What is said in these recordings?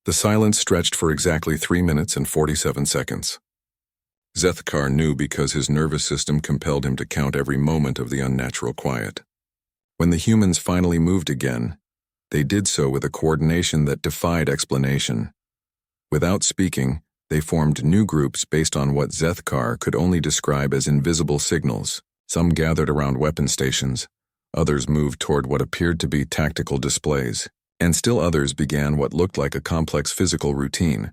The silence stretched for exactly 3 minutes and 47 seconds. Zethkar knew because his nervous system compelled him to count every moment of the unnatural quiet. When the humans finally moved again, they did so with a coordination that defied explanation. Without speaking, they formed new groups based on what Zethkar could only describe as invisible signals. Some gathered around weapon stations, others moved toward what appeared to be tactical displays, and still others began what looked like a complex physical routine.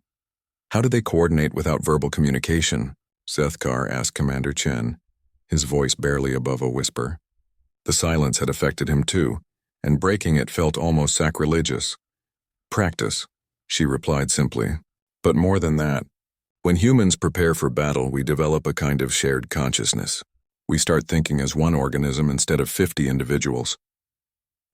How did they coordinate without verbal communication? Zethkar asked Commander Chen, his voice barely above a whisper. The silence had affected him too, and breaking it felt almost sacrilegious. Practice, she replied simply. But more than that, when humans prepare for battle, we develop a kind of shared consciousness. We start thinking as one organism instead of 50 individuals.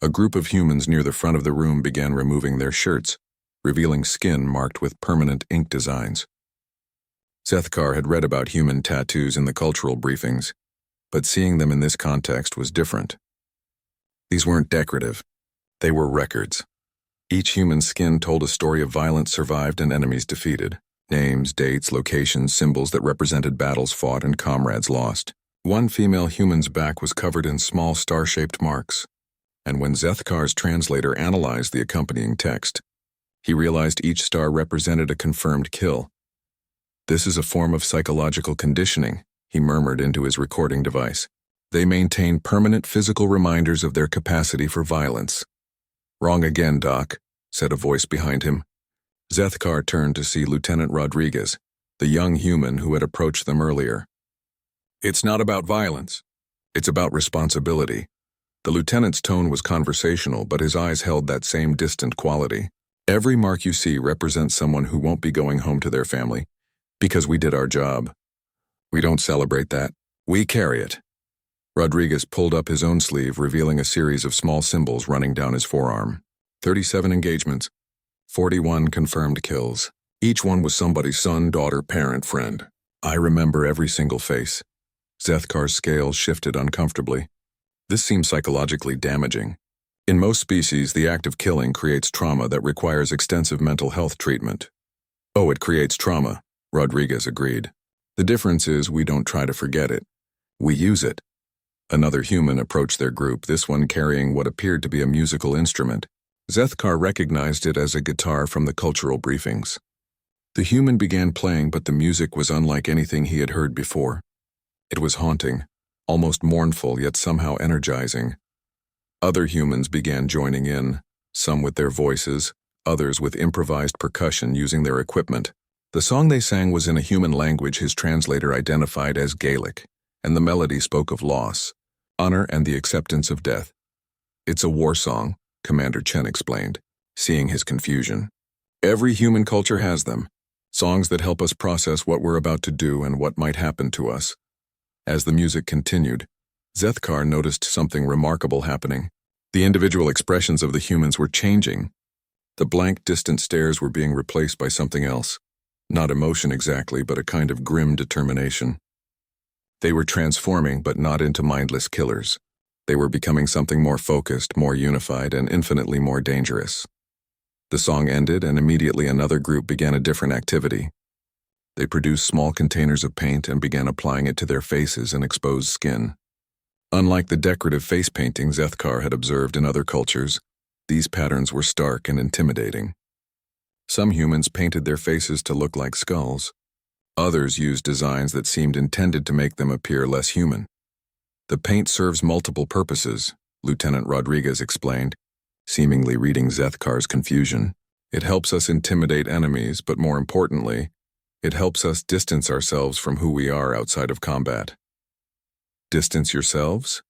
A group of humans near the front of the room began removing their shirts, revealing skin marked with permanent ink designs. Zethkar had read about human tattoos in the cultural briefings, but seeing them in this context was different. These weren't decorative. They were records. Each human skin told a story of violence survived and enemies defeated. Names, dates, locations, symbols that represented battles fought and comrades lost. One female human's back was covered in small star-shaped marks, and when Zethkar's translator analyzed the accompanying text, he realized each star represented a confirmed kill. "This is a form of psychological conditioning," he murmured into his recording device. "They maintain permanent physical reminders of their capacity for violence." "Wrong again, Doc," said a voice behind him. Zethkar turned to see Lieutenant Rodriguez, the young human who had approached them earlier. "It's not about violence. It's about responsibility." The lieutenant's tone was conversational, but his eyes held that same distant quality. "Every mark you see represents someone who won't be going home to their family, because we did our job. We don't celebrate that. We carry it." Rodriguez pulled up his own sleeve, revealing a series of small symbols running down his forearm. 37 engagements, 41 confirmed kills. Each one was somebody's son, daughter, parent, friend. I remember every single face. Zethkar's scales shifted uncomfortably. This seemed psychologically damaging. In most species, the act of killing creates trauma that requires extensive mental health treatment. "Oh, it creates trauma," Rodriguez agreed. "The difference is we don't try to forget it. We use it." Another human approached their group, this one carrying what appeared to be a musical instrument. Zethkar recognized it as a guitar from the cultural briefings. The human began playing, but the music was unlike anything he had heard before. It was haunting, almost mournful, yet somehow energizing. Other humans began joining in, some with their voices, others with improvised percussion using their equipment. The song they sang was in a human language his translator identified as Gaelic, and the melody spoke of loss, honor, and the acceptance of death. "It's a war song," Commander Chen explained, seeing his confusion. "Every human culture has them, songs that help us process what we're about to do and what might happen to us." As the music continued, Zethkar noticed something remarkable happening. The individual expressions of the humans were changing. The blank, distant stares were being replaced by something else. Not emotion exactly, but a kind of grim determination. They were transforming, but not into mindless killers. They were becoming something more focused, more unified, and infinitely more dangerous. The song ended, and immediately another group began a different activity. They produced small containers of paint and began applying it to their faces and exposed skin. Unlike the decorative face painting Zethkar had observed in other cultures, these patterns were stark and intimidating. Some humans painted their faces to look like skulls. Others used designs that seemed intended to make them appear less human. "The paint serves multiple purposes," Lieutenant Rodriguez explained, seemingly reading Zethkar's confusion. "It helps us intimidate enemies, but more importantly, it helps us distance ourselves from who we are outside of combat." "Distance yourselves?"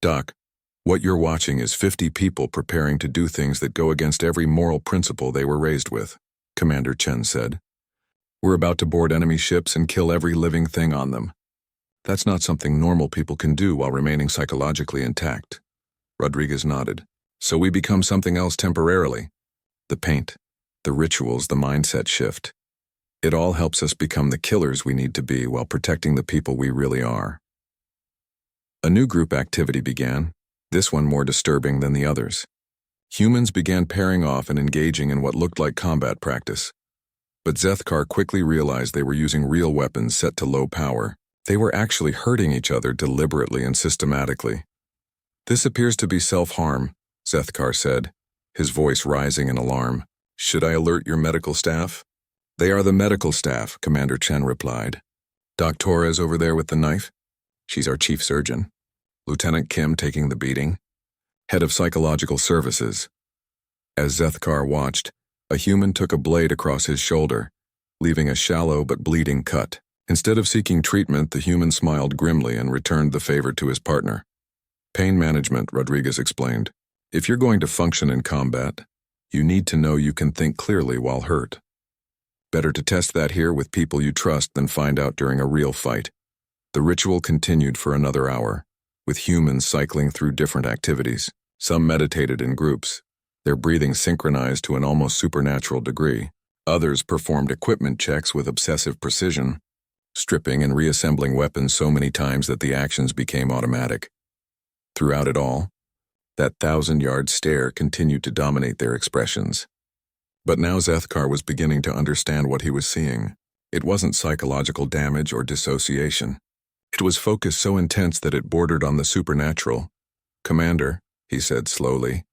"Doc, what you're watching is 50 people preparing to do things that go against every moral principle they were raised with," Commander Chen said. "We're about to board enemy ships and kill every living thing on them. That's not something normal people can do while remaining psychologically intact." Rodriguez nodded. "So we become something else temporarily. The paint, the rituals, the mindset shift. It all helps us become the killers we need to be while protecting the people we really are." A new group activity began, this one more disturbing than the others. Humans began pairing off and engaging in what looked like combat practice. But Zethkar quickly realized they were using real weapons set to low power. They were actually hurting each other deliberately and systematically. "This appears to be self-harm," Zethkar said, his voice rising in alarm. "Should I alert your medical staff?" "They are the medical staff," Commander Chen replied. "Doc Torres over there with the knife? She's our chief surgeon. Lieutenant Kim taking the beating? Head of psychological services." As Zethkar watched, a human took a blade across his shoulder, leaving a shallow but bleeding cut. Instead of seeking treatment, the human smiled grimly and returned the favor to his partner. "Pain management," Rodriguez explained. "If you're going to function in combat, you need to know you can think clearly while hurt. Better to test that here with people you trust than find out during a real fight." The ritual continued for another hour, with humans cycling through different activities. Some meditated in groups, their breathing synchronized to an almost supernatural degree. Others performed equipment checks with obsessive precision, stripping and reassembling weapons so many times that the actions became automatic. Throughout it all, that 1,000-yard stare continued to dominate their expressions. But now Zethkar was beginning to understand what he was seeing. It wasn't psychological damage or dissociation. It was focus so intense that it bordered on the supernatural. "Commander," he said slowly,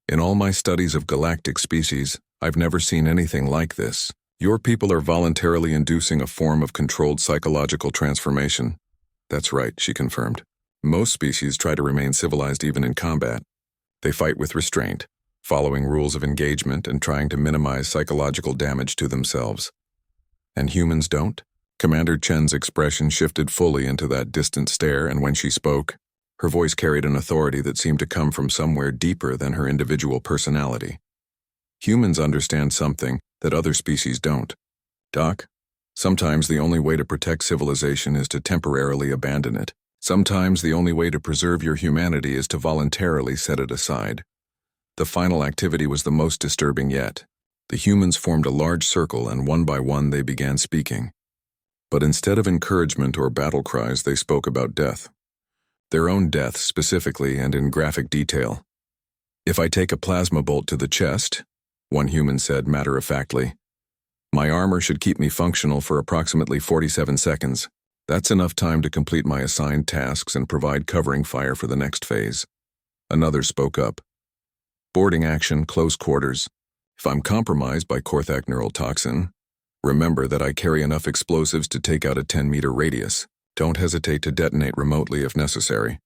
"in all my studies of galactic species, I've never seen anything like this. Your people are voluntarily inducing a form of controlled psychological transformation." "That's right," she confirmed. "Most species try to remain civilized even in combat. They fight with restraint, following rules of engagement and trying to minimize psychological damage to themselves. And humans don't?" Commander Chen's expression shifted fully into that distant stare, and when she spoke, her voice carried an authority that seemed to come from somewhere deeper than her individual personality. "Humans understand something that other species don't. Doc, sometimes the only way to protect civilization is to temporarily abandon it. Sometimes the only way to preserve your humanity is to voluntarily set it aside." The final activity was the most disturbing yet. The humans formed a large circle, and one by one they began speaking. But instead of encouragement or battle cries, they spoke about death. Their own death specifically and in graphic detail. "If I take a plasma bolt to the chest," one human said matter-of-factly, "my armor should keep me functional for approximately 47 seconds. That's enough time to complete my assigned tasks and provide covering fire for the next phase." Another spoke up. "Boarding action, close quarters. If I'm compromised by Korthak neural toxin, remember that I carry enough explosives to take out a 10-meter radius. Don't hesitate to detonate remotely if necessary."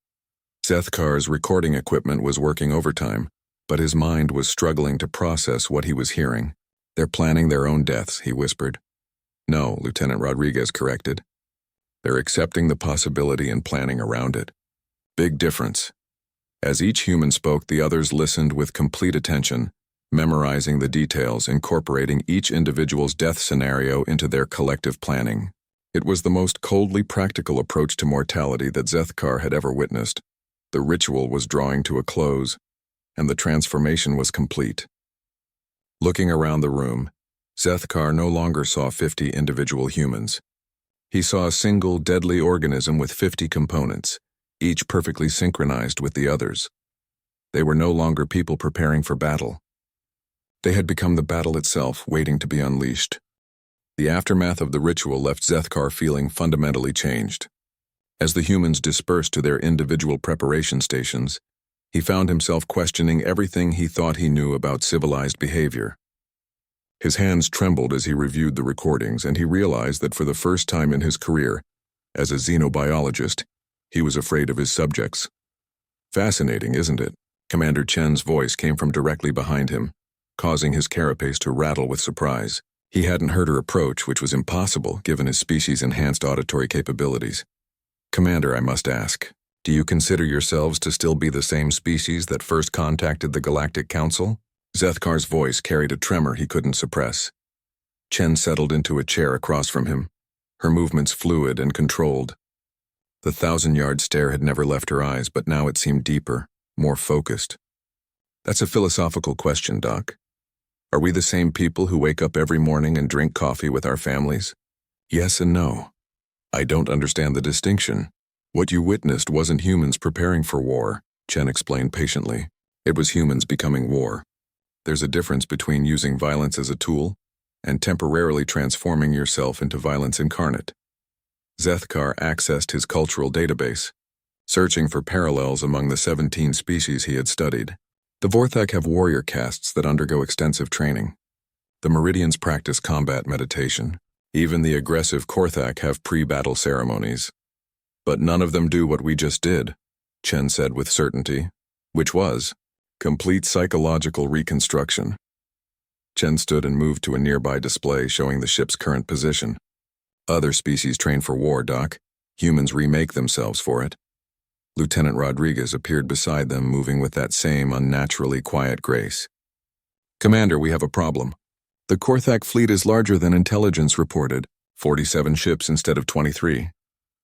Zethkar's recording equipment was working overtime, but his mind was struggling to process what he was hearing. "They're planning their own deaths," he whispered. "No," Lieutenant Rodriguez corrected. "They're accepting the possibility and planning around it." Big difference. As each human spoke, the others listened with complete attention, memorizing the details, incorporating each individual's death scenario into their collective planning. It was the most coldly practical approach to mortality that Zethkar had ever witnessed. The ritual was drawing to a close, and the transformation was complete. Looking around the room, Zethkar no longer saw 50 individual humans. He saw a single deadly organism with 50 components, each perfectly synchronized with the others. They were no longer people preparing for battle. They had become the battle itself, waiting to be unleashed. The aftermath of the ritual left Zethkar feeling fundamentally changed. As the humans dispersed to their individual preparation stations, he found himself questioning everything he thought he knew about civilized behavior. His hands trembled as he reviewed the recordings, and he realized that for the first time in his career, as a xenobiologist, he was afraid of his subjects. "Fascinating, isn't it?" Commander Chen's voice came from directly behind him, causing his carapace to rattle with surprise. He hadn't heard her approach, which was impossible given his species' enhanced auditory capabilities. "Commander, I must ask, do you consider yourselves to still be the same species that first contacted the Galactic Council?" Zethkar's voice carried a tremor he couldn't suppress. Chen settled into a chair across from him, her movements fluid and controlled. The 1,000-yard stare had never left her eyes, but now it seemed deeper, more focused. "That's a philosophical question, Doc. Are we the same people who wake up every morning and drink coffee with our families? Yes and no. I don't understand the distinction. What you witnessed wasn't humans preparing for war," Chen explained patiently. It was humans becoming war. There's a difference between using violence as a tool and temporarily transforming yourself into violence incarnate. Zethkar accessed his cultural database, searching for parallels among the 17 species he had studied. The Vorthak have warrior castes that undergo extensive training. The Meridians practice combat meditation. Even the aggressive Korthak have pre-battle ceremonies. But none of them do what we just did, Chen said with certainty, which was complete psychological reconstruction. Chen stood and moved to a nearby display showing the ship's current position. Other species train for war, Doc. Humans remake themselves for it. Lieutenant Rodriguez appeared beside them, moving with that same unnaturally quiet grace. Commander, we have a problem. The Korthak fleet is larger than intelligence reported, 47 ships instead of 23.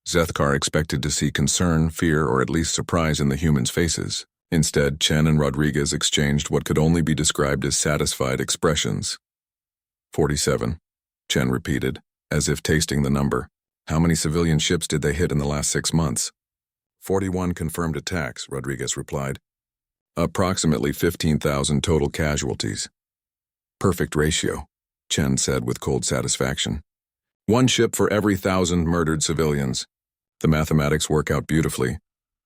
Zethkar expected to see concern, fear, or at least surprise in the humans' faces. Instead, Chen and Rodriguez exchanged what could only be described as satisfied expressions. 47, Chen repeated, as if tasting the number. How many civilian ships did they hit in the last 6 months? 41 confirmed attacks, Rodriguez replied. Approximately 15,000 total casualties. Perfect ratio, Chen said with cold satisfaction. 1 ship for every 1,000 murdered civilians. The mathematics work out beautifully.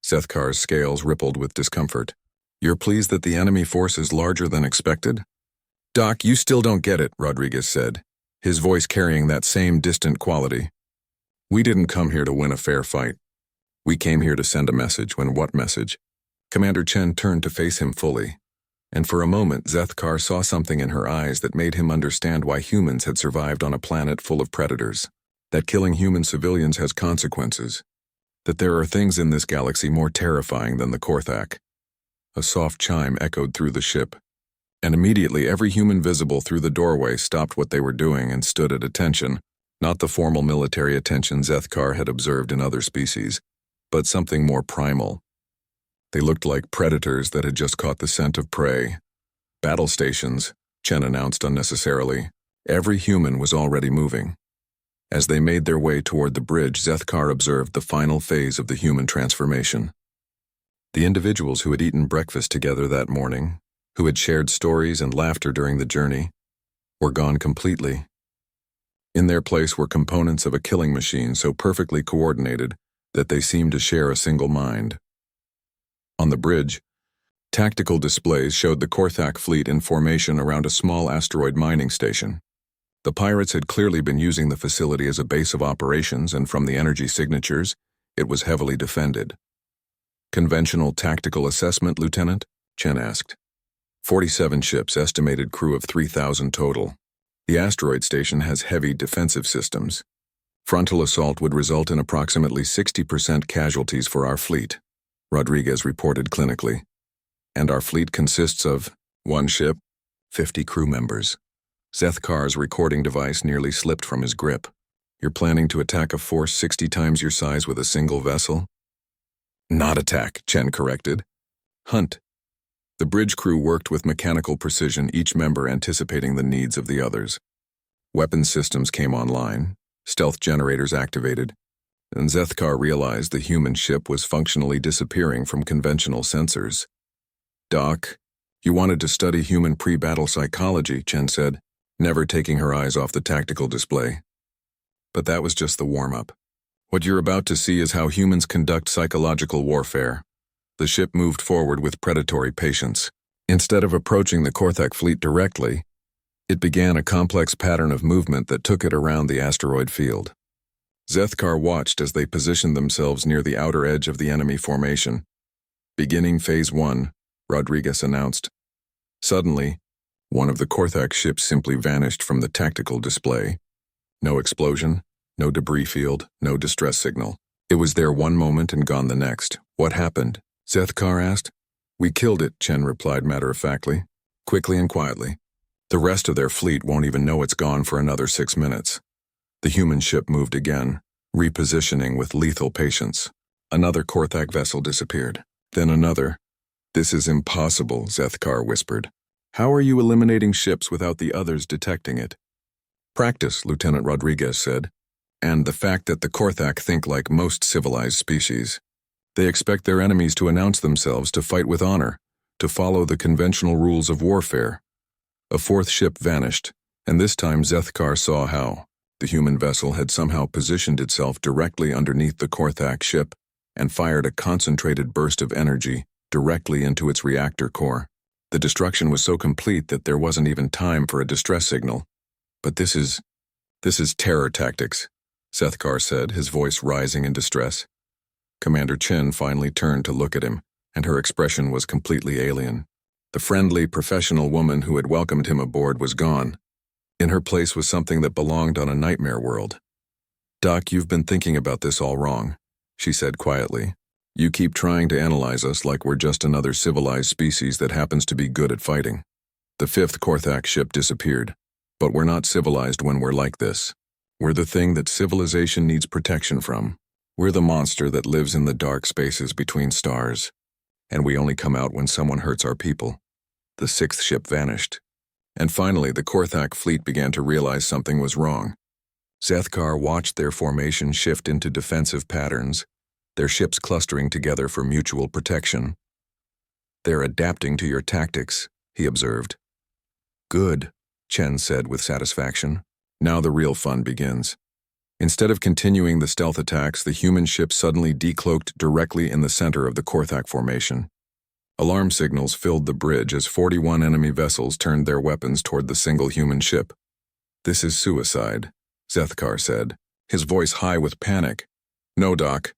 Zethkar's scales rippled with discomfort. You're pleased that the enemy force is larger than expected? Doc, you still don't get it, Rodriguez said, his voice carrying that same distant quality. We didn't come here to win a fair fight. We came here to send a message. When what message? Commander Chen turned to face him fully, and for a moment Zethkar saw something in her eyes that made him understand why humans had survived on a planet full of predators, that killing human civilians has consequences, that there are things in this galaxy more terrifying than the Korthak. A soft chime echoed through the ship, and immediately every human visible through the doorway stopped what they were doing and stood at attention, not the formal military attention Zethkar had observed in other species, but something more primal. They looked like predators that had just caught the scent of prey. Battle stations, Chen announced unnecessarily. Every human was already moving. As they made their way toward the bridge, Zethkar observed the final phase of the human transformation. The individuals who had eaten breakfast together that morning, who had shared stories and laughter during the journey, were gone completely. In their place were components of a killing machine so perfectly coordinated that they seemed to share a single mind. On the bridge, tactical displays showed the Korthak fleet in formation around a small asteroid mining station. The pirates had clearly been using the facility as a base of operations, and from the energy signatures, it was heavily defended. Conventional tactical assessment, Lieutenant? Chen asked. 47 ships, estimated crew of 3,000 total. The asteroid station has heavy defensive systems. Frontal assault would result in approximately 60% casualties for our fleet, Rodriguez reported clinically. And our fleet consists of 1 ship, 50 crew members. Zethkar's recording device nearly slipped from his grip. You're planning to attack a force 60 times your size with a single vessel? Not attack, Chen corrected. Hunt. The bridge crew worked with mechanical precision, each member anticipating the needs of the others. Weapons systems came online, stealth generators activated, and Zethkar realized the human ship was functionally disappearing from conventional sensors. Doc, you wanted to study human pre-battle psychology, Chen said, never taking her eyes off the tactical display. But that was just the warm-up. What you're about to see is how humans conduct psychological warfare. The ship moved forward with predatory patience. Instead of approaching the Korthak fleet directly, it began a complex pattern of movement that took it around the asteroid field. Zethkar watched as they positioned themselves near the outer edge of the enemy formation. Beginning Phase 1, Rodriguez announced. Suddenly, one of the Korthak ships simply vanished from the tactical display. No explosion, no debris field, no distress signal. It was there one moment and gone the next. What happened? Zethkar asked. We killed it, Chen replied matter-of-factly, quickly and quietly. The rest of their fleet won't even know it's gone for another 6 minutes. The human ship moved again, repositioning with lethal patience. Another Korthak vessel disappeared. Then another. This is impossible, Zethkar whispered. How are you eliminating ships without the others detecting it? Practice, Lieutenant Rodriguez said. And the fact that the Korthak think like most civilized species. They expect their enemies to announce themselves to fight with honor, to follow the conventional rules of warfare. A fourth ship vanished, and this time Zethkar saw how. The human vessel had somehow positioned itself directly underneath the Korthak ship and fired a concentrated burst of energy directly into its reactor core. The destruction was so complete that there wasn't even time for a distress signal. But this is terror tactics, Zethkar said, his voice rising in distress. Commander Chen finally turned to look at him, and her expression was completely alien. The friendly, professional woman who had welcomed him aboard was gone. In her place was something that belonged on a nightmare world. "Doc, you've been thinking about this all wrong," she said quietly. "You keep trying to analyze us like we're just another civilized species that happens to be good at fighting." The fifth Korthak ship disappeared. "But we're not civilized when we're like this. We're the thing that civilization needs protection from. We're the monster that lives in the dark spaces between stars. And we only come out when someone hurts our people." The sixth ship vanished. And finally, the Korthak fleet began to realize something was wrong. Zethkar watched their formation shift into defensive patterns, their ships clustering together for mutual protection. "They're adapting to your tactics," he observed. "Good," Chen said with satisfaction. "Now the real fun begins." Instead of continuing the stealth attacks, the human ship suddenly decloaked directly in the center of the Korthak formation. Alarm signals filled the bridge as 41 enemy vessels turned their weapons toward the single human ship. "This is suicide," Zethkar said, his voice high with panic. "No, Doc,"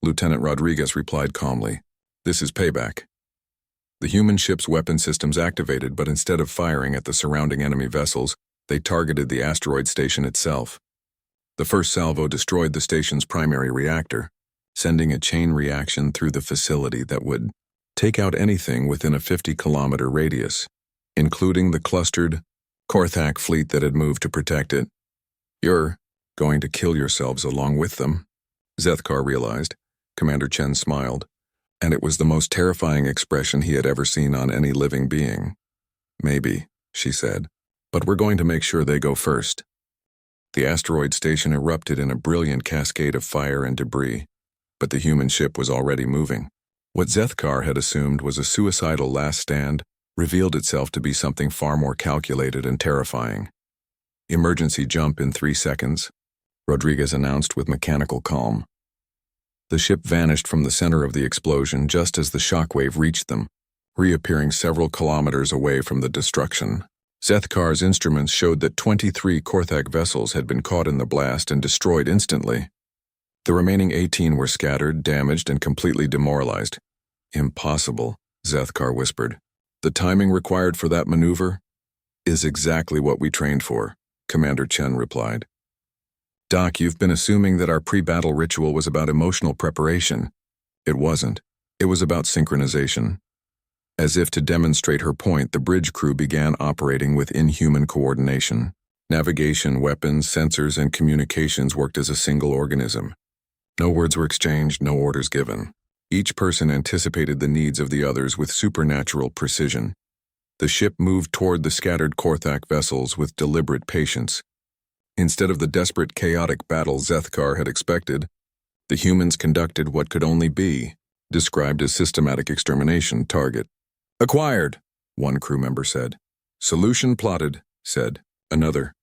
Lieutenant Rodriguez replied calmly. "This is payback." The human ship's weapon systems activated, but instead of firing at the surrounding enemy vessels, they targeted the asteroid station itself. The first salvo destroyed the station's primary reactor, sending a chain reaction through the facility that would take out anything within a 50-kilometer radius, including the clustered Korthak fleet that had moved to protect it. "You're going to kill yourselves along with them," Zethkar realized. Commander Chen smiled, and it was the most terrifying expression he had ever seen on any living being. "Maybe," she said, "but we're going to make sure they go first." The asteroid station erupted in a brilliant cascade of fire and debris, but the human ship was already moving. What Zethkar had assumed was a suicidal last stand revealed itself to be something far more calculated and terrifying. "Emergency jump in 3 seconds," Rodriguez announced with mechanical calm. The ship vanished from the center of the explosion just as the shockwave reached them, reappearing several kilometers away from the destruction. Zethkar's instruments showed that 23 Korthak vessels had been caught in the blast and destroyed instantly. The remaining 18 were scattered, damaged, and completely demoralized. "Impossible," Zethkar whispered. "The timing required for that maneuver is exactly what we trained for," Commander Chen replied. "Doc, you've been assuming that our pre-battle ritual was about emotional preparation. It wasn't. It was about synchronization." As if to demonstrate her point, the bridge crew began operating with inhuman coordination. Navigation, weapons, sensors, and communications worked as a single organism. No words were exchanged, no orders given. Each person anticipated the needs of the others with supernatural precision. The ship moved toward the scattered Korthak vessels with deliberate patience. Instead of the desperate, chaotic battle Zethkar had expected, the humans conducted what could only be described as systematic extermination. "Target acquired," one crew member said. "Solution plotted," said another.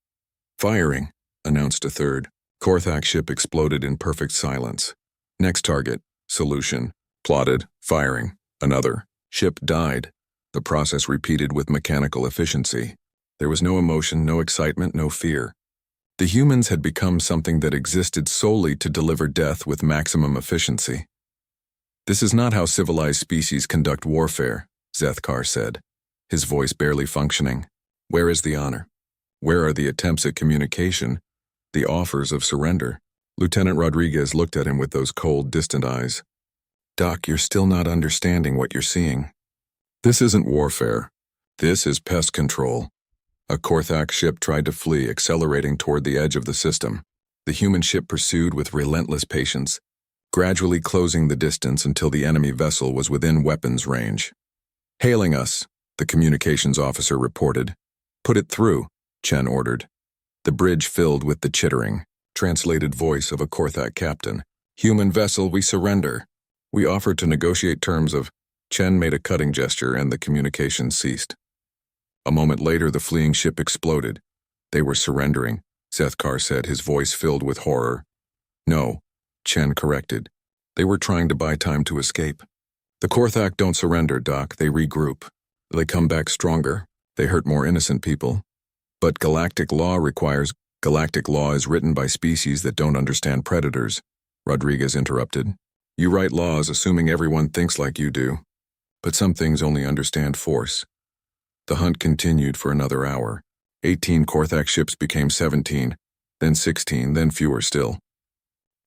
"Firing," announced a third. Korthak ship exploded in perfect silence. "Next target. Solution. Plotted. Firing." Another. Ship died. The process repeated with mechanical efficiency. There was no emotion, no excitement, no fear. The humans had become something that existed solely to deliver death with maximum efficiency. "This is not how civilized species conduct warfare," Zethkar said, his voice barely functioning. "Where is the honor? Where are the attempts at communication, the offers of surrender?" Lieutenant Rodriguez looked at him with those cold, distant eyes. "Doc, you're still not understanding what you're seeing. This isn't warfare. This is pest control." A Korthak ship tried to flee, accelerating toward the edge of the system. The human ship pursued with relentless patience, gradually closing the distance until the enemy vessel was within weapons range. "Hailing us," the communications officer reported. "Put it through," Chen ordered. The bridge filled with the chittering, translated voice of a Korthak captain. "Human vessel, we surrender. We offer to negotiate terms of..." Chen made a cutting gesture and the communication ceased. A moment later, the fleeing ship exploded. They were surrendering, Zethkar said, his voice filled with horror. No, Chen corrected. They were trying to buy time to escape. The Korthak don't surrender, Doc. They regroup. They come back stronger. They hurt more innocent people. But galactic law is written by species that don't understand predators, Rodriguez interrupted. You write laws assuming everyone thinks like you do. But some things only understand force. The hunt continued for another hour. 18 Korthak ships became 17, then 16, then fewer still.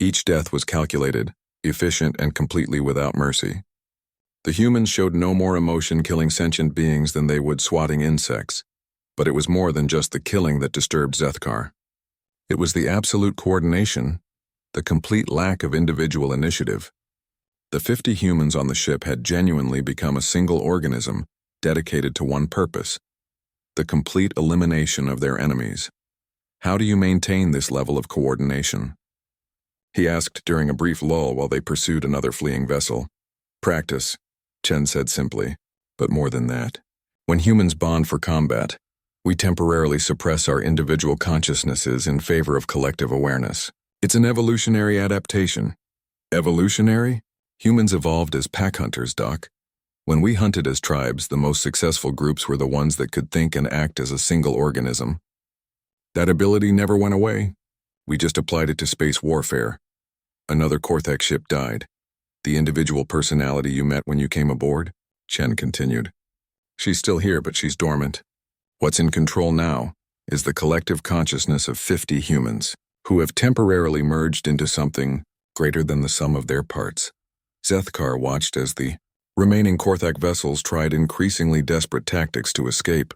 Each death was calculated, efficient, and completely without mercy. The humans showed no more emotion killing sentient beings than they would swatting insects, but it was more than just the killing that disturbed Zethkar. It was the absolute coordination, the complete lack of individual initiative. The 50 humans on the ship had genuinely become a single organism, dedicated to one purpose: the complete elimination of their enemies. How do you maintain this level of coordination? He asked during a brief lull while they pursued another fleeing vessel. Practice, Chen said simply, but more than that. When humans bond for combat, we temporarily suppress our individual consciousnesses in favor of collective awareness. It's an evolutionary adaptation. Evolutionary? Humans evolved as pack hunters, Doc. When we hunted as tribes, the most successful groups were the ones that could think and act as a single organism. That ability never went away. We just applied it to space warfare. Another Korthak ship died. The individual personality you met when you came aboard? Chen continued. She's still here, but she's dormant. What's in control now is the collective consciousness of 50 humans, who have temporarily merged into something greater than the sum of their parts. Zethkar watched as the remaining Korthak vessels tried increasingly desperate tactics to escape.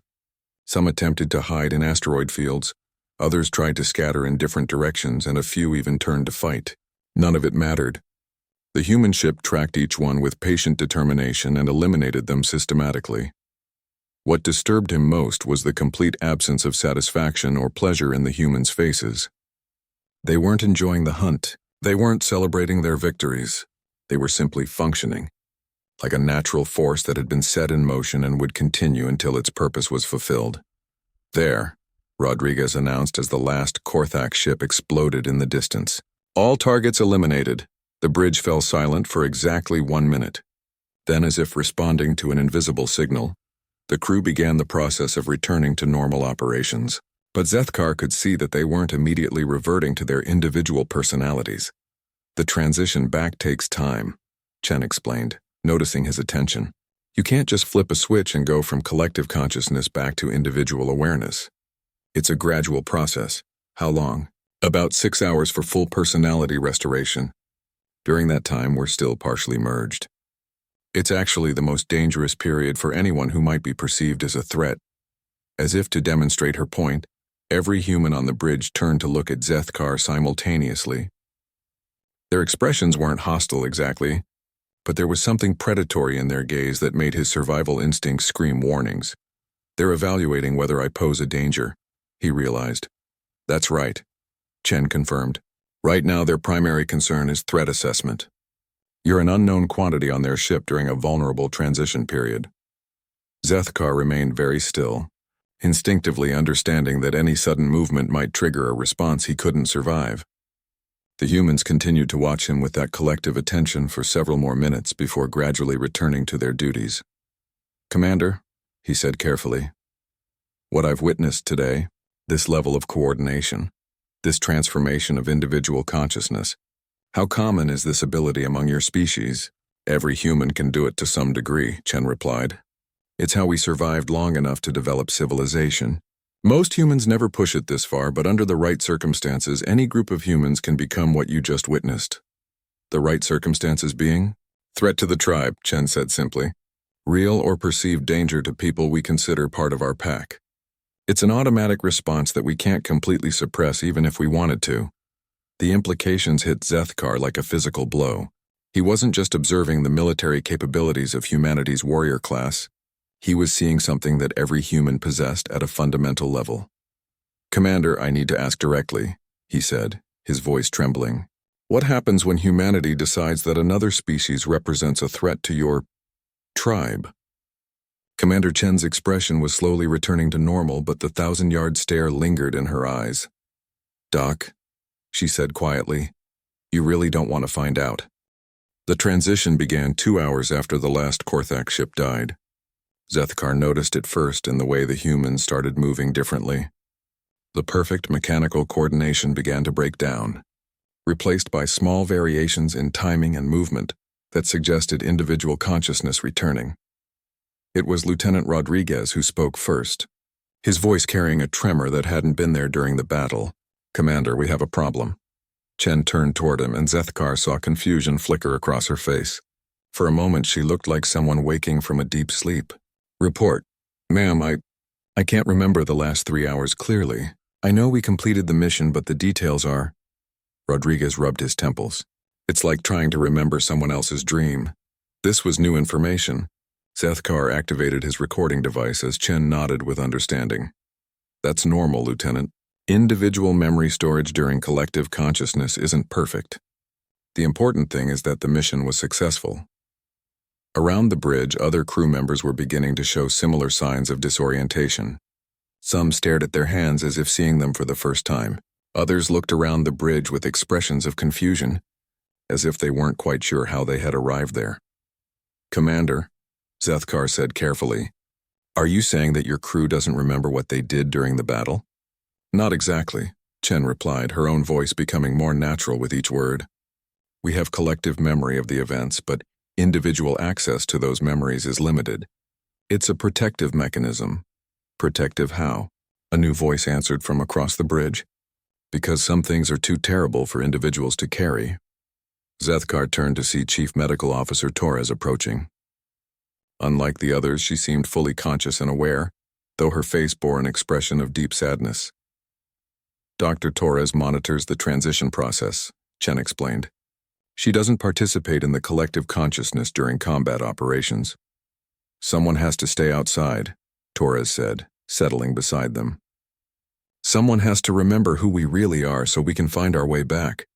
Some attempted to hide in asteroid fields, others tried to scatter in different directions, and a few even turned to fight. None of it mattered. The human ship tracked each one with patient determination and eliminated them systematically. What disturbed him most was the complete absence of satisfaction or pleasure in the humans' faces. They weren't enjoying the hunt. They weren't celebrating their victories. They were simply functioning, like a natural force that had been set in motion and would continue until its purpose was fulfilled. There, Rodriguez announced as the last Korthak ship exploded in the distance. All targets eliminated. The bridge fell silent for exactly 1 minute. Then, as if responding to an invisible signal, the crew began the process of returning to normal operations. But Zethkar could see that they weren't immediately reverting to their individual personalities. The transition back takes time, Chen explained, noticing his attention. You can't just flip a switch and go from collective consciousness back to individual awareness. It's a gradual process. How long? About 6 hours for full personality restoration. During that time, we're still partially merged. It's actually the most dangerous period for anyone who might be perceived as a threat. As if to demonstrate her point, every human on the bridge turned to look at Zethkar simultaneously. Their expressions weren't hostile exactly, but there was something predatory in their gaze that made his survival instincts scream warnings. They're evaluating whether I pose a danger, he realized. That's right, Chen confirmed. Right now their primary concern is threat assessment. You're an unknown quantity on their ship during a vulnerable transition period. Zethkar remained very still, instinctively understanding that any sudden movement might trigger a response he couldn't survive. The humans continued to watch him with that collective attention for several more minutes before gradually returning to their duties. Commander, he said carefully, what I've witnessed today, this level of coordination, this transformation of individual consciousness, how common is this ability among your species? Every human can do it to some degree, Chen replied. It's how we survived long enough to develop civilization. Most humans never push it this far, but under the right circumstances, any group of humans can become what you just witnessed. The right circumstances being? Threat to the tribe, Chen said simply. Real or perceived danger to people we consider part of our pack. It's an automatic response that we can't completely suppress even if we wanted to. The implications hit Zethkar like a physical blow. He wasn't just observing the military capabilities of humanity's warrior class. He was seeing something that every human possessed at a fundamental level. Commander, I need to ask directly, he said, his voice trembling. What happens when humanity decides that another species represents a threat to your Tribe. Commander Chen's expression was slowly returning to normal, but the 1,000-yard stare lingered in her eyes. "Doc," she said quietly, "you really don't want to find out." The transition began 2 hours after the last Korthak ship died. Zethkar noticed it first in the way the humans started moving differently. The perfect mechanical coordination began to break down, replaced by small variations in timing and movement that suggested individual consciousness returning. It was Lieutenant Rodriguez who spoke first, his voice carrying a tremor that hadn't been there during the battle. "Commander, we have a problem." Chen turned toward him, and Zethkar saw confusion flicker across her face. For a moment, she looked like someone waking from a deep sleep. "Report." "Ma'am, I can't remember the last 3 hours clearly. I know we completed the mission, but the details are—" Rodriguez rubbed his temples. "It's like trying to remember someone else's dream." This was new information. Zethkar activated his recording device as Chen nodded with understanding. "That's normal, Lieutenant. Individual memory storage during collective consciousness isn't perfect. The important thing is that the mission was successful." Around the bridge, other crew members were beginning to show similar signs of disorientation. Some stared at their hands as if seeing them for the first time. Others looked around the bridge with expressions of confusion, as if they weren't quite sure how they had arrived there. "Commander," Zethkar said carefully, "are you saying that your crew doesn't remember what they did during the battle?" "Not exactly," Chen replied, her own voice becoming more natural with each word. "We have collective memory of the events, but individual access to those memories is limited. It's a protective mechanism." "Protective how?" a new voice answered from across the bridge. "Because some things are too terrible for individuals to carry." Zethkar turned to see Chief Medical Officer Torres approaching. Unlike the others, she seemed fully conscious and aware, though her face bore an expression of deep sadness. "Dr. Torres monitors the transition process," Chen explained. "She doesn't participate in the collective consciousness during combat operations." "Someone has to stay outside," Torres said, settling beside them. "Someone has to remember who we really are so we can find our way back."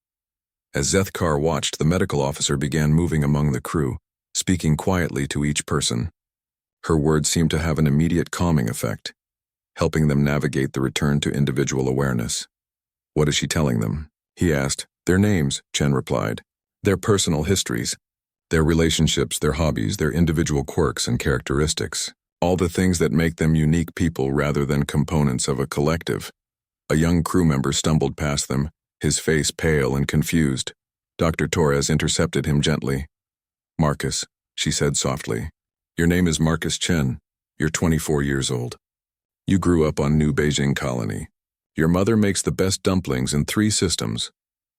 As Zethkar watched, the medical officer began moving among the crew, speaking quietly to each person. Her words seemed to have an immediate calming effect, helping them navigate the return to individual awareness. "What is she telling them?" he asked. "Their names," Chen replied. "Their personal histories, their relationships, their hobbies, their individual quirks and characteristics. All the things that make them unique people rather than components of a collective." A young crew member stumbled past them, his face pale and confused. Dr. Torres intercepted him gently. "Marcus," she said softly. "Your name is Marcus Chen. You're 24 years old. You grew up on New Beijing Colony. Your mother makes the best dumplings in 3 systems,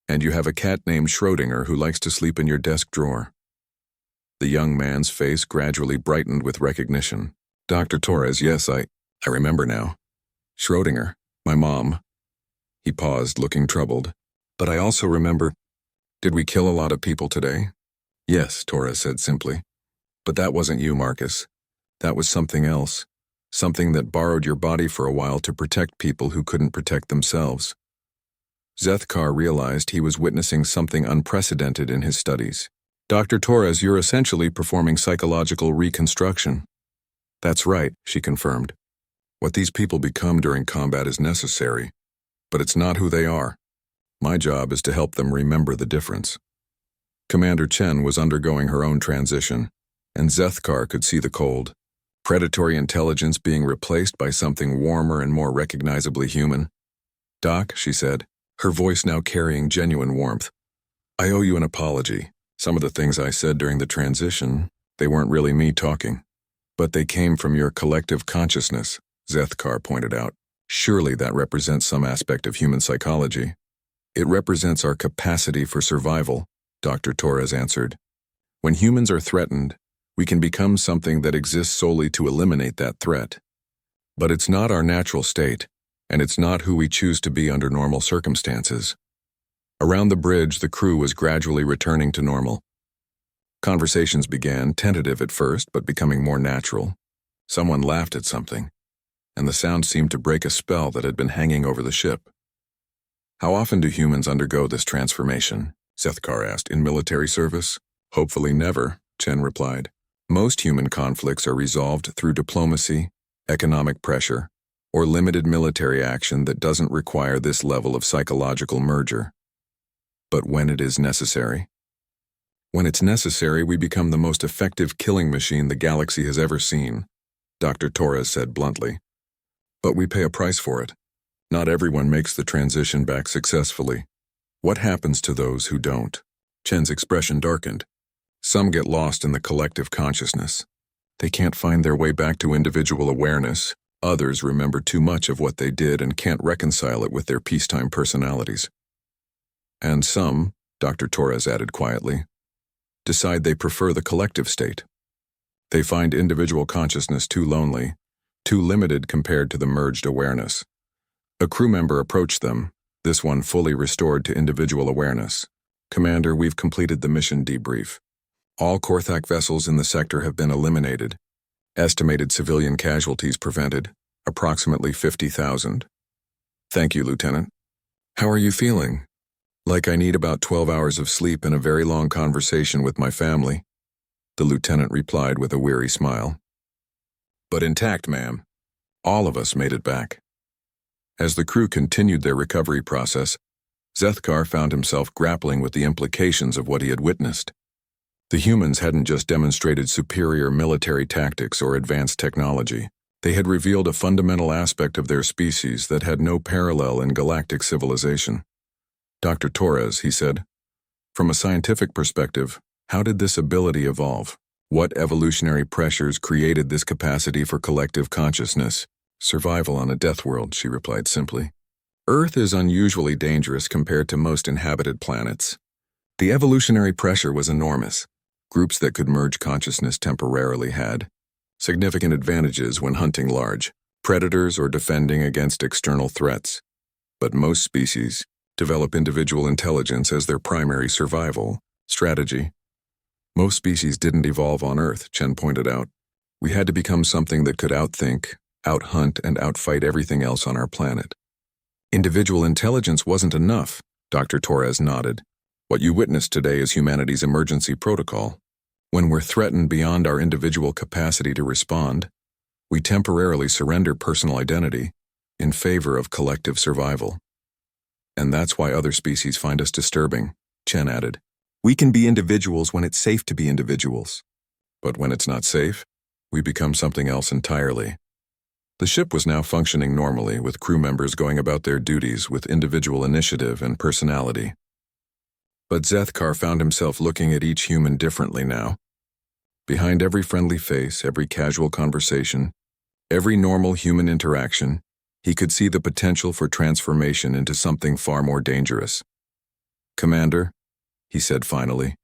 and you have a cat named Schrodinger who likes to sleep in your desk drawer." The young man's face gradually brightened with recognition. "Dr. Torres, yes, I remember now. Schrodinger, my mom." He paused, looking troubled. "But I also remember, did we kill a lot of people today?" "Yes," Torres said simply. "But that wasn't you, Marcus. That was something else. Something that borrowed your body for a while to protect people who couldn't protect themselves." Zethkar realized he was witnessing something unprecedented in his studies. "Dr. Torres, you're essentially performing psychological reconstruction." "That's right," she confirmed. "What these people become during combat is necessary, but it's not who they are. My job is to help them remember the difference." Commander Chen was undergoing her own transition, and Zethkar could see the cold. Predatory intelligence being replaced by something warmer and more recognizably human. "Doc," she said, her voice now carrying genuine warmth, "I owe you an apology. Some of the things I said during the transition, they weren't really me talking. But they came from your collective consciousness," Zethkar pointed out. "Surely that represents some aspect of human psychology." "It represents our capacity for survival," Dr. Torres answered. "When humans are threatened, we can become something that exists solely to eliminate that threat. But it's not our natural state, and it's not who we choose to be under normal circumstances." Around the bridge, the crew was gradually returning to normal. Conversations began, tentative at first, but becoming more natural. Someone laughed at something, and the sound seemed to break a spell that had been hanging over the ship. "How often do humans undergo this transformation?" Zethkar asked. "In military service?" "Hopefully never," Chen replied. Most human conflicts are resolved through diplomacy, economic pressure, or limited military action that doesn't require this level of psychological merger. But when it is necessary? When it's necessary, we become the most effective killing machine the galaxy has ever seen, Dr. Torres said bluntly. But we pay a price for it. Not everyone makes the transition back successfully. What happens to those who don't? Chen's expression darkened. Some get lost in the collective consciousness. They can't find their way back to individual awareness. Others remember too much of what they did and can't reconcile it with their peacetime personalities. And some, Dr. Torres added quietly, decide they prefer the collective state. They find individual consciousness too lonely, too limited compared to the merged awareness. A crew member approached them, this one fully restored to individual awareness. Commander, we've completed the mission debrief. All Korthak vessels in the sector have been eliminated. Estimated civilian casualties prevented, approximately 50,000. Thank you, Lieutenant. How are you feeling? Like I need about 12 hours of sleep and a very long conversation with my family, the lieutenant replied with a weary smile. But intact, ma'am. All of us made it back. As the crew continued their recovery process, Zethkar found himself grappling with the implications of what he had witnessed. The humans hadn't just demonstrated superior military tactics or advanced technology. They had revealed a fundamental aspect of their species that had no parallel in galactic civilization. Dr. Torres, he said, from a scientific perspective, how did this ability evolve? What evolutionary pressures created this capacity for collective consciousness? Survival on a death world, she replied simply. Earth is unusually dangerous compared to most inhabited planets. The evolutionary pressure was enormous. Groups that could merge consciousness temporarily had significant advantages when hunting large predators or defending against external threats. But most species develop individual intelligence as their primary survival strategy. Most species didn't evolve on Earth, Chen pointed out. We had to become something that could outthink, outhunt, and outfight everything else on our planet. Individual intelligence wasn't enough, Dr. Torres nodded. What you witnessed today is humanity's emergency protocol. When we're threatened beyond our individual capacity to respond, we temporarily surrender personal identity in favor of collective survival. And that's why other species find us disturbing, Chen added. We can be individuals when it's safe to be individuals. But when it's not safe, we become something else entirely. The ship was now functioning normally, with crew members going about their duties with individual initiative and personality. But Zethkar found himself looking at each human differently now. Behind every friendly face, every casual conversation, every normal human interaction, he could see the potential for transformation into something far more dangerous. Commander, he said finally,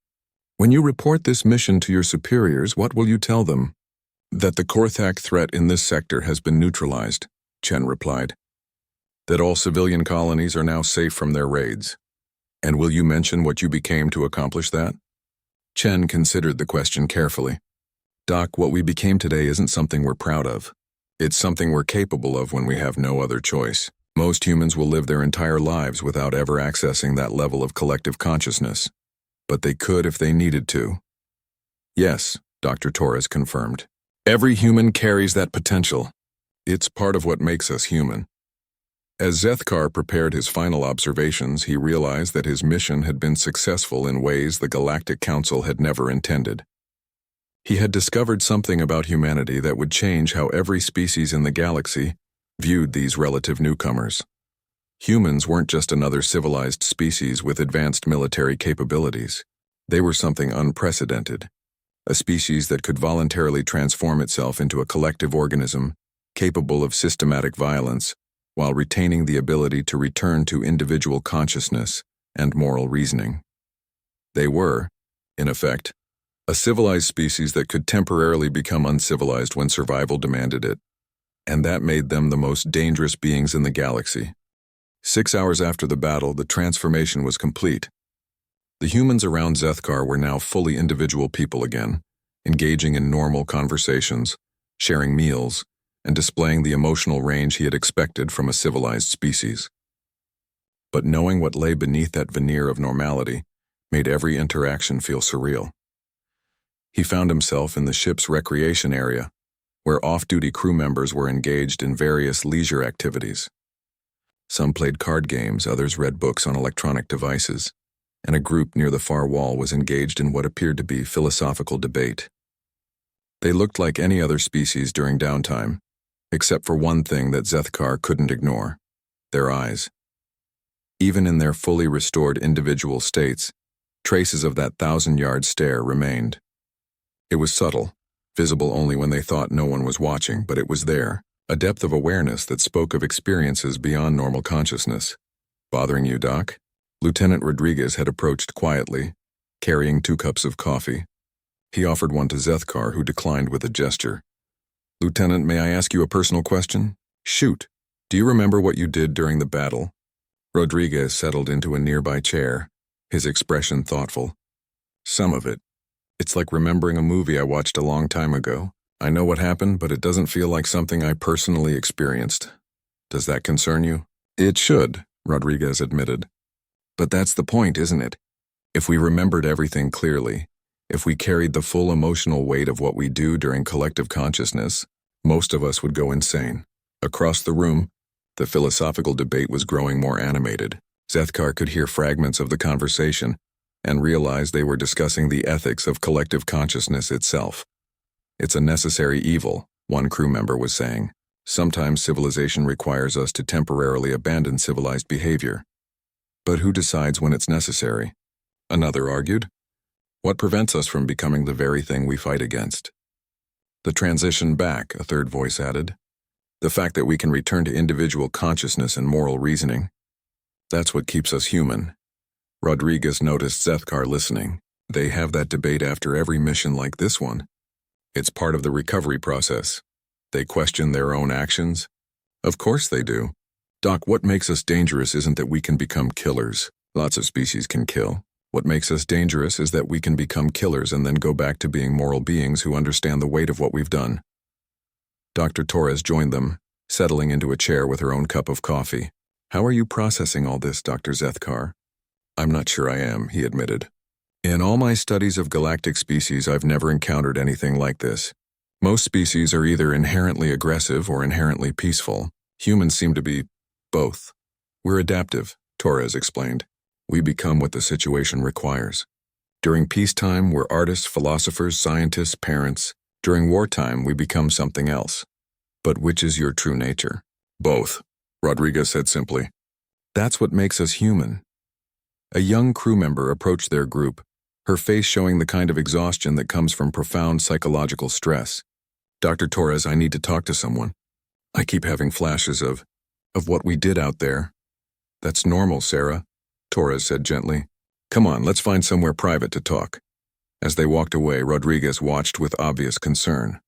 when you report this mission to your superiors, what will you tell them? That the Korthak threat in this sector has been neutralized, Chen replied. That all civilian colonies are now safe from their raids. And will you mention what you became to accomplish that? Chen considered the question carefully. Doc, what we became today isn't something we're proud of. It's something we're capable of when we have no other choice. Most humans will live their entire lives without ever accessing that level of collective consciousness. But they could if they needed to. Yes, Dr. Torres confirmed. Every human carries that potential. It's part of what makes us human. As Zethkar prepared his final observations, he realized that his mission had been successful in ways the Galactic Council had never intended. He had discovered something about humanity that would change how every species in the galaxy viewed these relative newcomers. Humans weren't just another civilized species with advanced military capabilities. They were something unprecedented, a species that could voluntarily transform itself into a collective organism capable of systematic violence, while retaining the ability to return to individual consciousness and moral reasoning. They were, in effect, a civilized species that could temporarily become uncivilized when survival demanded it, and that made them the most dangerous beings in the galaxy. 6 hours after the battle, the transformation was complete. The humans around Zethkar were now fully individual people again, engaging in normal conversations, sharing meals, and displaying the emotional range he had expected from a civilized species. But knowing what lay beneath that veneer of normality made every interaction feel surreal. He found himself in the ship's recreation area, where off-duty crew members were engaged in various leisure activities. Some played card games, others read books on electronic devices, and a group near the far wall was engaged in what appeared to be philosophical debate. They looked like any other species during downtime, except for one thing that Zethkar couldn't ignore: their eyes. Even in their fully restored individual states, traces of that 1,000-yard stare remained. It was subtle, visible only when they thought no one was watching, but it was there, a depth of awareness that spoke of experiences beyond normal consciousness. "Bothering you, Doc?" Lieutenant Rodriguez had approached quietly, carrying 2 cups of coffee. He offered one to Zethkar, who declined with a gesture. "Lieutenant, may I ask you a personal question?" "Shoot. Do you remember what you did during the battle?" Rodriguez settled into a nearby chair, his expression thoughtful. "Some of it. It's like remembering a movie I watched a long time ago. I know what happened, but it doesn't feel like something I personally experienced. Does that concern you?" "It should," Rodriguez admitted. "But that's the point, isn't it? If we remembered everything clearly, if we carried the full emotional weight of what we do during collective consciousness, most of us would go insane." Across the room, the philosophical debate was growing more animated. Zethkar could hear fragments of the conversation and realized they were discussing the ethics of collective consciousness itself. "It's a necessary evil," one crew member was saying. "Sometimes civilization requires us to temporarily abandon civilized behavior. But who decides when it's necessary?" Another argued. "What prevents us from becoming the very thing we fight against?" "The transition back," a third voice added. "The fact that we can return to individual consciousness and moral reasoning. That's what keeps us human." Rodriguez noticed Zethkar listening. "They have that debate after every mission like this one. It's part of the recovery process. They question their own actions." "Of course they do. Doc, what makes us dangerous isn't that we can become killers. Lots of species can kill. What makes us dangerous is that we can become killers and then go back to being moral beings who understand the weight of what we've done." Dr. Torres joined them, settling into a chair with her own cup of coffee. "How are you processing all this, Dr. Zethkar?" "I'm not sure I am," he admitted. "In all my studies of galactic species, I've never encountered anything like this. Most species are either inherently aggressive or inherently peaceful. Humans seem to be both. We're adaptive," Torres explained. "We become what the situation requires. During peacetime, we're artists, philosophers, scientists, parents. During wartime, we become something else. But which is your true nature?" "Both," Rodriguez said simply. "That's what makes us human." A young crew member approached their group, her face showing the kind of exhaustion that comes from profound psychological stress. "Dr. Torres, I need to talk to someone. I keep having flashes of what we did out there." "That's normal, Sarah," Torres said gently. "Come on, let's find somewhere private to talk." As they walked away, Rodriguez watched with obvious concern.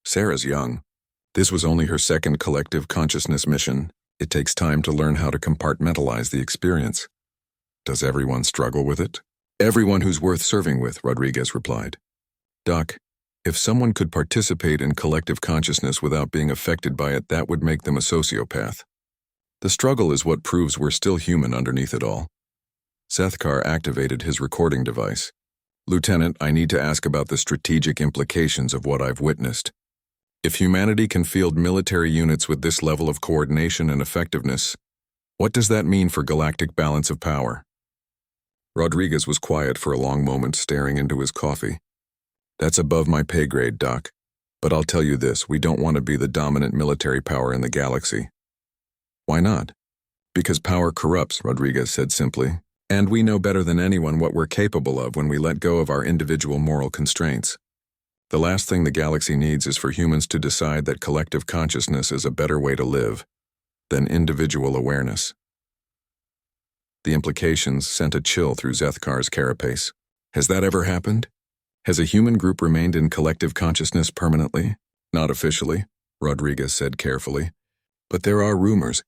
Sarah's young. This was only her second collective consciousness mission. It takes time to learn how to compartmentalize the experience. "Does everyone struggle with it?" "Everyone who's worth serving with," Rodriguez replied. "Doc, if someone could participate in collective consciousness without being affected by it, that would make them a sociopath. The struggle is what proves we're still human underneath it all." Zethkar activated his recording device. "Lieutenant, I need to ask about the strategic implications of what I've witnessed. If humanity can field military units with this level of coordination and effectiveness, what does that mean for galactic balance of power?" Rodriguez was quiet for a long moment, staring into his coffee. "That's above my pay grade, Doc. But I'll tell you this, we don't want to be the dominant military power in the galaxy." "Why not?" "Because power corrupts," Rodriguez said simply. "And we know better than anyone what we're capable of when we let go of our individual moral constraints. The last thing the galaxy needs is for humans to decide that collective consciousness is a better way to live than individual awareness." The implications sent a chill through Zethkar's carapace. Has that ever happened? Has a human group remained in collective consciousness permanently? "Not officially," Rodriguez said carefully. "But there are rumors.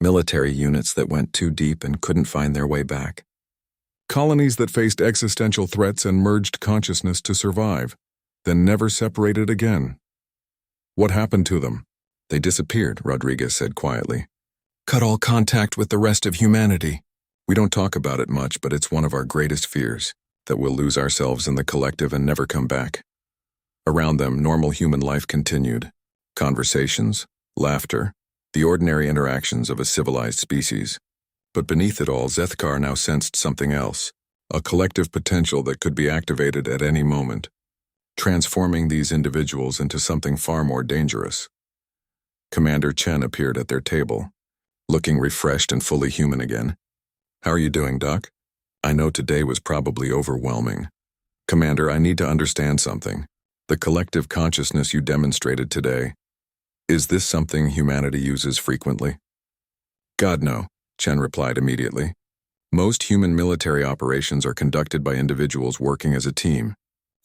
Military units that went too deep and couldn't find their way back. Colonies that faced existential threats and merged consciousness to survive, then never separated again. What happened to them?" "They disappeared," Rodriguez said quietly. "Cut all contact with the rest of humanity. We don't talk about it much, but it's one of our greatest fears. that we'll lose ourselves in the collective and never come back. Around them, normal human life continued. Conversations, laughter, the ordinary interactions of a civilized species. But beneath it all, Zethkar now sensed something else, a collective potential that could be activated at any moment, transforming these individuals into something far more dangerous. Commander Chen appeared at their table, looking refreshed and fully human again. "How are you doing, Doc? I know today was probably overwhelming. Commander, I need to understand something. The collective consciousness you demonstrated today, is this something humanity uses frequently?" "God, no," Chen replied immediately. "Most human military operations are conducted by individuals working as a team.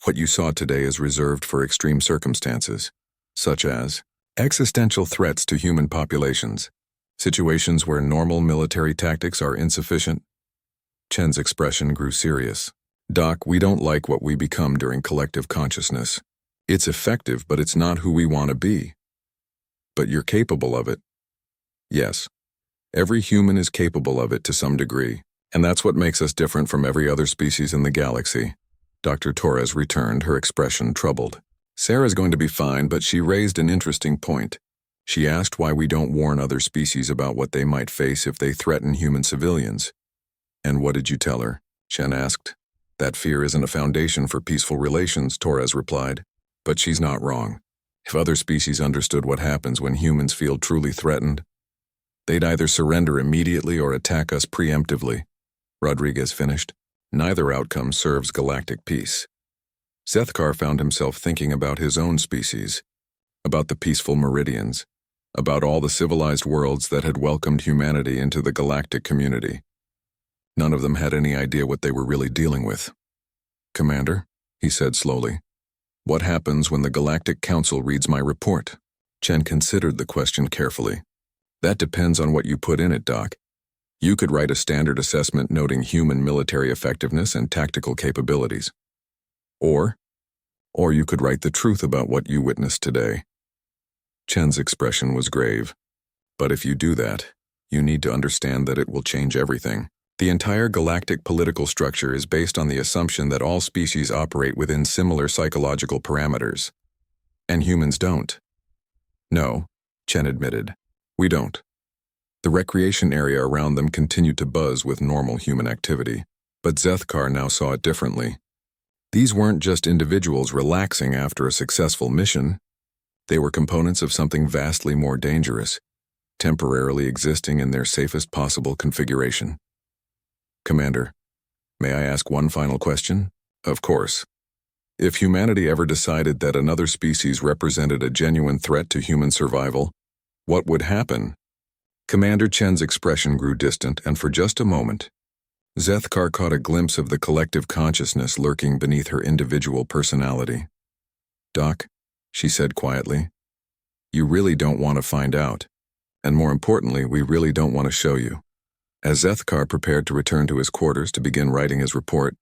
What you saw today is reserved for extreme circumstances, such as existential threats to human populations, situations where normal military tactics are insufficient." Chen's expression grew serious. "Doc, we don't like what we become during collective consciousness. It's effective, but it's not who we want to be." "But you're capable of it." "Yes. Every human is capable of it to some degree, and that's what makes us different from every other species in the galaxy." Dr. Torres returned, her expression troubled. "Sarah's going to be fine, but she raised an interesting point. She asked why we don't warn other species about what they might face if they threaten human civilians." "And what did you tell her?" Chen asked. "That fear isn't a foundation for peaceful relations," Torres replied. "But she's not wrong. If other species understood what happens when humans feel truly threatened, they'd either surrender immediately or attack us preemptively." Rodriguez finished. "Neither outcome serves galactic peace." Zethkar found himself thinking about his own species, about the peaceful Meridians, about all the civilized worlds that had welcomed humanity into the galactic community. None of them had any idea what they were really dealing with. "Commander," he said slowly, "what happens when the Galactic Council reads my report?" Chen considered the question carefully. "That depends on what you put in it, Doc. You could write a standard assessment noting human military effectiveness and tactical capabilities. Or you could write the truth about what you witnessed today." Chen's expression was grave. "But if you do that, you need to understand that it will change everything. The entire galactic political structure is based on the assumption that all species operate within similar psychological parameters. And humans don't." "No," Chen admitted. "We don't." The recreation area around them continued to buzz with normal human activity, but Zethkar now saw it differently. These weren't just individuals relaxing after a successful mission. They were components of something vastly more dangerous, temporarily existing in their safest possible configuration. "Commander, may I ask one final question?" "Of course. If humanity ever decided that another species represented a genuine threat to human survival, what would happen?" Commander Chen's expression grew distant, and for just a moment, Zethkar caught a glimpse of the collective consciousness lurking beneath her individual personality. "Doc," she said quietly, "you really don't want to find out. And more importantly, we really don't want to show you." As Zethkar prepared to return to his quarters to begin writing his report,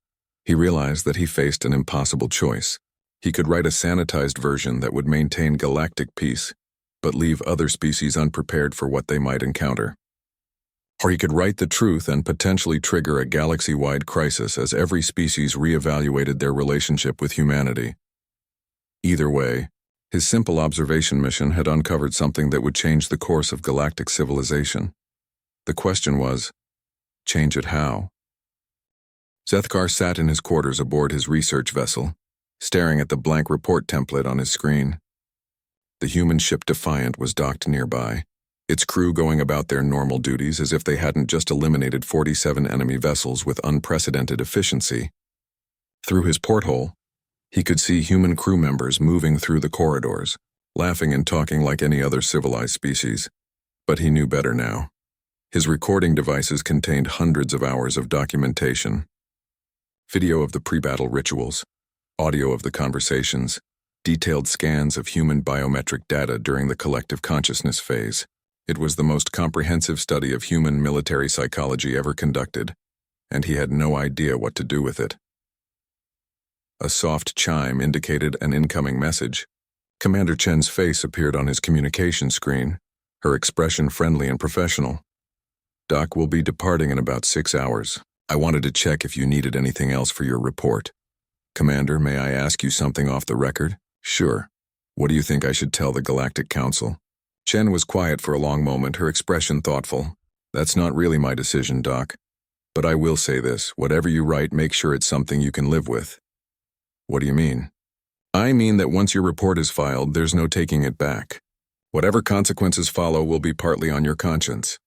he realized that he faced an impossible choice. He could write a sanitized version that would maintain galactic peace, but leave other species unprepared for what they might encounter. Or he could write the truth and potentially trigger a galaxy-wide crisis as every species reevaluated their relationship with humanity. Either way, his simple observation mission had uncovered something that would change the course of galactic civilization. The question was, change it how? Zethkar sat in his quarters aboard his research vessel, staring at the blank report template on his screen. The human ship Defiant was docked nearby, its crew going about their normal duties as if they hadn't just eliminated 47 enemy vessels with unprecedented efficiency. Through his porthole, he could see human crew members moving through the corridors, laughing and talking like any other civilized species. But he knew better now. His recording devices contained hundreds of hours of documentation. Video of the pre-battle rituals, audio of the conversations, detailed scans of human biometric data during the collective consciousness phase. It was the most comprehensive study of human military psychology ever conducted, and he had no idea what to do with it. A soft chime indicated an incoming message. Commander Chen's face appeared on his communication screen, her expression friendly and professional. "Doc will be departing in about 6 hours. I wanted to check if you needed anything else for your report. Commander, may I ask you something off the record? Sure. What do you think I should tell the Galactic Council? Chen was quiet for a long moment, her expression thoughtful. That's not really my decision, Doc. But I will say this, whatever you write, make sure it's something you can live with. What do you mean? I mean that once your report is filed, there's no taking it back. Whatever consequences follow will be partly on your conscience.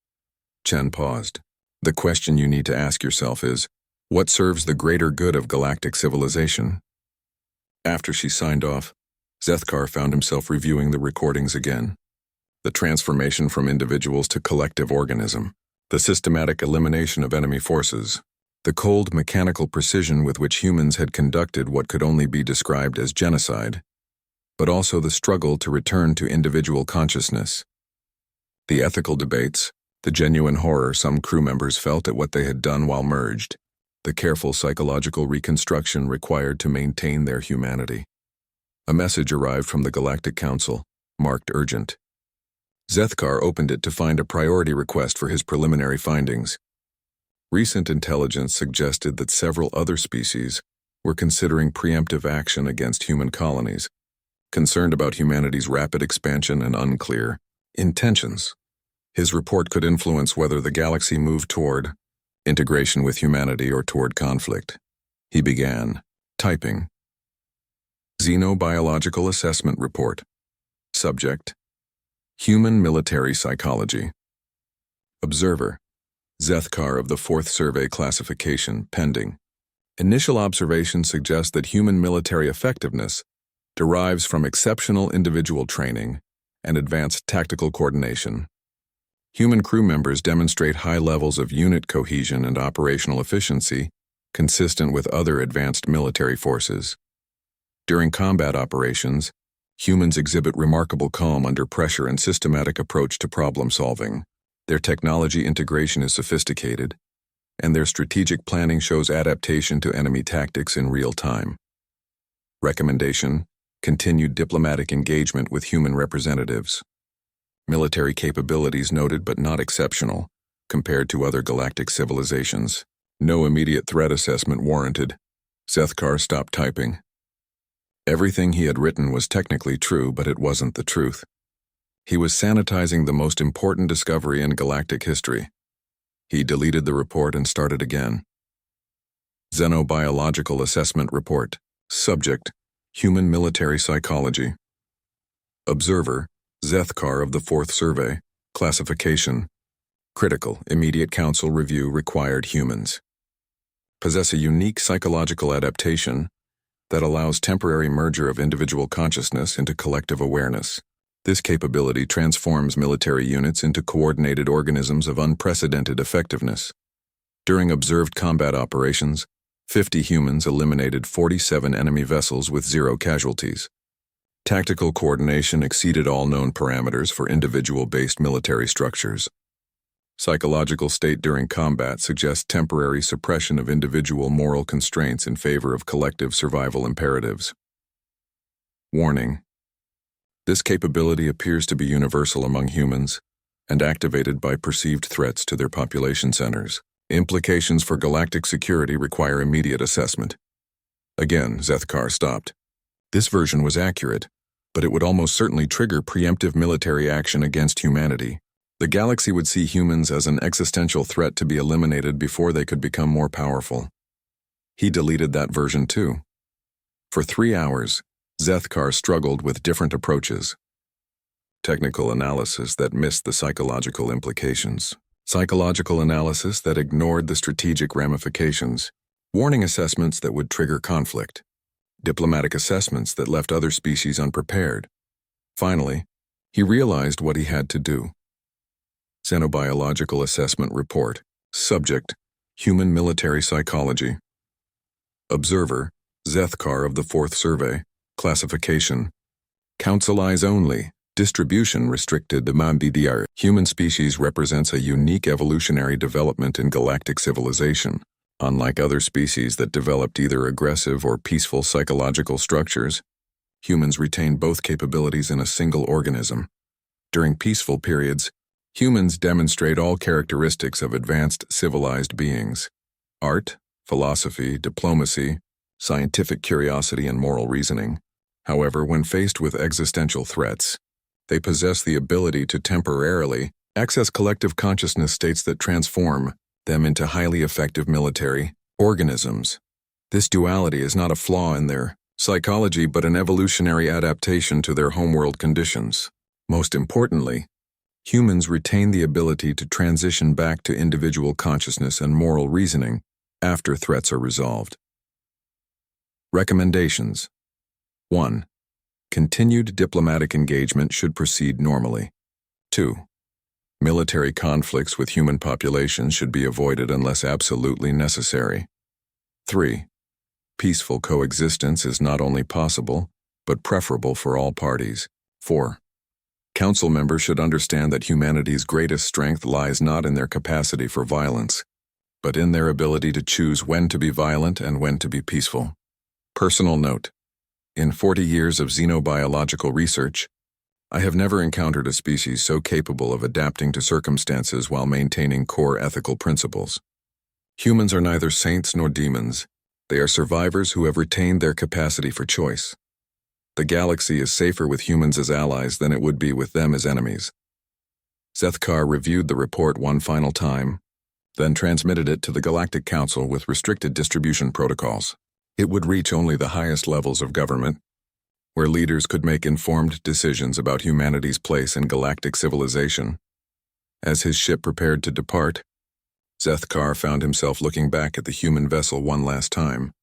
Chen paused. The question you need to ask yourself is, what serves the greater good of galactic civilization? After she signed off, Zethkar found himself reviewing the recordings again. The transformation from individuals to collective organism, the systematic elimination of enemy forces, the cold mechanical precision with which humans had conducted what could only be described as genocide, but also the struggle to return to individual consciousness. The ethical debates, the genuine horror some crew members felt at what they had done while merged, the careful psychological reconstruction required to maintain their humanity. A message arrived from the Galactic Council, marked urgent. Zethkar opened it to find a priority request for his preliminary findings. Recent intelligence suggested that several other species were considering preemptive action against human colonies, concerned about humanity's rapid expansion and unclear intentions. His report could influence whether the galaxy moved toward integration with humanity or toward conflict. He began typing. Xenobiological Assessment Report. Subject: Human Military Psychology. Observer: Zethkar of the 4th Survey Classification, pending. Initial observations suggest that human military effectiveness derives from exceptional individual training and advanced tactical coordination. Human crew members demonstrate high levels of unit cohesion and operational efficiency consistent with other advanced military forces. During combat operations, humans exhibit remarkable calm under pressure and systematic approach to problem solving. Their technology integration is sophisticated, and their strategic planning shows adaptation to enemy tactics in real time. Recommendation: continued diplomatic engagement with human representatives. Military capabilities noted but not exceptional, compared to other galactic civilizations. No immediate threat assessment warranted. Zethkar stopped typing. Everything he had written was technically true, but it wasn't the truth. He was sanitizing the most important discovery in galactic history. He deleted the report and started again. Xenobiological Assessment Report. Subject: Human Military Psychology. Observer: Zethkar of the 4th Survey. Classification: Critical. Immediate Council review required humans. Possess a unique psychological adaptation that allows temporary merger of individual consciousness into collective awareness. This capability transforms military units into coordinated organisms of unprecedented effectiveness. During observed combat operations, 50 humans eliminated 47 enemy vessels with 0 casualties. Tactical coordination exceeded all known parameters for individual-based military structures. Psychological state during combat suggests temporary suppression of individual moral constraints in favor of collective survival imperatives. Warning: this capability appears to be universal among humans and activated by perceived threats to their population centers. Implications for galactic security require immediate assessment. Again, Zethkar stopped. This version was accurate, but it would almost certainly trigger preemptive military action against humanity. The galaxy would see humans as an existential threat to be eliminated before they could become more powerful. He deleted that version too. For 3 hours, Zethkar struggled with different approaches. Technical analysis that missed the psychological implications. Psychological analysis that ignored the strategic ramifications. Warning assessments that would trigger conflict. Diplomatic assessments that left other species unprepared. Finally, he realized what he had to do. Xenobiological Assessment Report. Subject: Human Military Psychology. Observer: Zethkar of the 4th Survey. Classification: Council eyes only. Distribution restricted to MDDR. Human species represents a unique evolutionary development in galactic civilization. Unlike other species that developed either aggressive or peaceful psychological structures, humans retain both capabilities in a single organism. During peaceful periods, humans demonstrate all characteristics of advanced civilized beings. art, philosophy, diplomacy, scientific curiosity, and moral reasoning. However, when faced with existential threats, they possess the ability to temporarily access collective consciousness states that transform them into highly effective military organisms. This duality is not a flaw in their psychology but an evolutionary adaptation to their homeworld conditions. Most importantly, humans retain the ability to transition back to individual consciousness and moral reasoning after threats are resolved. Recommendations. 1. Continued diplomatic engagement should proceed normally. 2. Military conflicts with human populations should be avoided unless absolutely necessary. 3. Peaceful coexistence is not only possible, but preferable for all parties. 4. Council members should understand that humanity's greatest strength lies not in their capacity for violence, but in their ability to choose when to be violent and when to be peaceful. Personal note. In 40 years of xenobiological research, I have never encountered a species so capable of adapting to circumstances while maintaining core ethical principles. Humans are neither saints nor demons. They are survivors who have retained their capacity for choice. The galaxy is safer with humans as allies than it would be with them as enemies. Zethkar reviewed the report one final time, then transmitted it to the Galactic Council with restricted distribution protocols. It would reach only the highest levels of government, where leaders could make informed decisions about humanity's place in galactic civilization. As his ship prepared to depart, Zethkar found himself looking back at the human vessel one last time.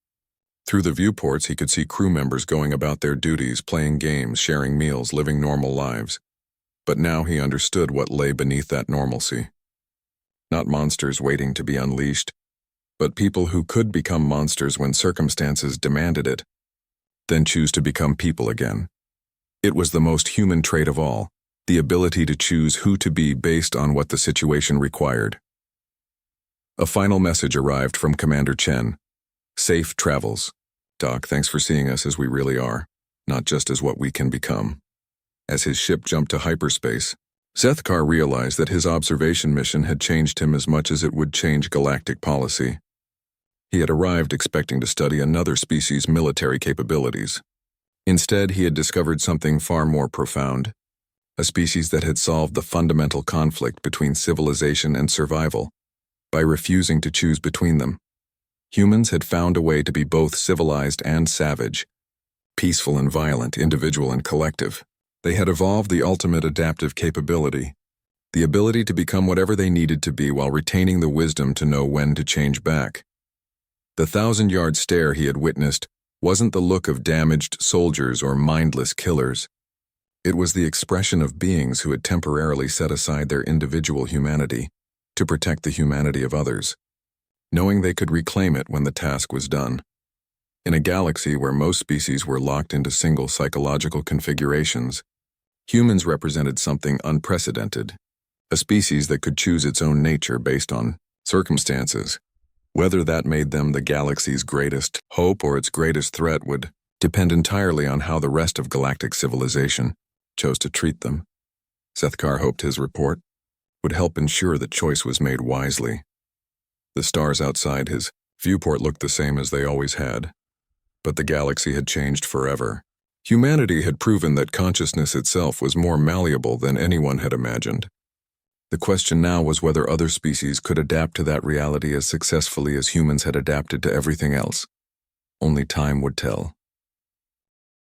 Through the viewports, he could see crew members going about their duties, playing games, sharing meals, living normal lives. But now he understood what lay beneath that normalcy. Not monsters waiting to be unleashed, but people who could become monsters when circumstances demanded it, then choose to become people again. It was the most human trait of all, the ability to choose who to be based on what the situation required. A final message arrived from Commander Chen. Safe travels. Doc, thanks for seeing us as we really are, not just as what we can become. As his ship jumped to hyperspace, Zethkar realized that his observation mission had changed him as much as it would change galactic policy. He had arrived expecting to study another species' military capabilities. Instead, he had discovered something far more profound, a species that had solved the fundamental conflict between civilization and survival by refusing to choose between them. Humans had found a way to be both civilized and savage, peaceful and violent, individual and collective. They had evolved the ultimate adaptive capability, the ability to become whatever they needed to be while retaining the wisdom to know when to change back. The 1,000-yard stare he had witnessed wasn't the look of damaged soldiers or mindless killers. It was the expression of beings who had temporarily set aside their individual humanity to protect the humanity of others, knowing they could reclaim it when the task was done. In a galaxy where most species were locked into single psychological configurations, humans represented something unprecedented, a species that could choose its own nature based on circumstances. Whether that made them the galaxy's greatest hope or its greatest threat would depend entirely on how the rest of galactic civilization chose to treat them. Zethkar hoped his report would help ensure that choice was made wisely. The stars outside his viewport looked the same as they always had, but the galaxy had changed forever. Humanity had proven that consciousness itself was more malleable than anyone had imagined. The question now was whether other species could adapt to that reality as successfully as humans had adapted to everything else. Only time would tell.